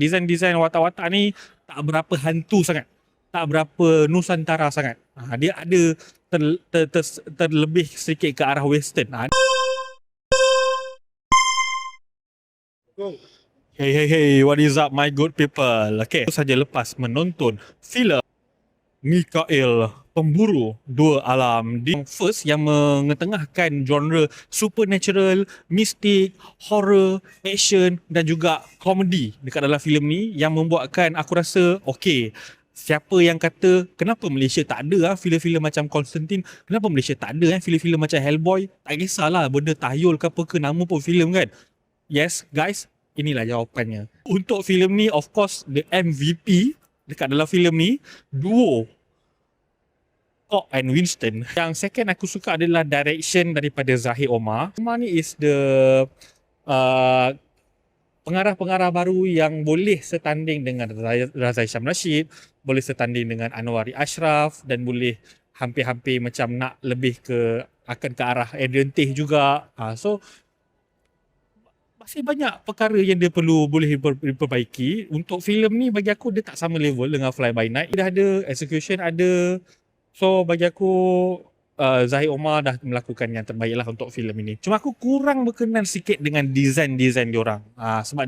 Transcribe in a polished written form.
Design-design watak-watak ni tak berapa hantu sangat. Tak berapa Nusantara sangat. Dia ada terlebih sedikit ke arah western. Hey, what is up my good people? Okay, baru saja lepas menonton filem Mikael Pemburu Dua Alam. Di first yang mengetengahkan genre supernatural, mistik, horror, action dan juga komedi dekat dalam filem ni, yang membuatkan aku rasa okay, siapa yang kata kenapa Malaysia tak ada filem-filem macam Constantine, kenapa Malaysia tak ada filem-filem macam Hellboy, tak kisahlah benda tahyul ke apa ke, nama pun filem kan. Yes guys, inilah jawapannya. Untuk filem ni, of course, the MVP dekat dalam filem ni, duo Tok and Winston. Yang second aku suka adalah direction daripada Zahid Omar. Omar ni is the pengarah-pengarah baru yang boleh setanding dengan Razai Syam Rashid, boleh setanding dengan Anwari Ashraf, dan boleh hampir-hampir macam nak lebih akan ke arah Adrian Teh juga. So masih banyak perkara yang dia boleh diperbaiki. Untuk filem ni bagi aku dia tak sama level dengan Fly By Night. Dia ada, execution ada. So bagi aku Zahid Omar dah melakukan yang terbaik lah untuk filem ini. Cuma aku kurang berkenan sikit dengan design diorang. Sebab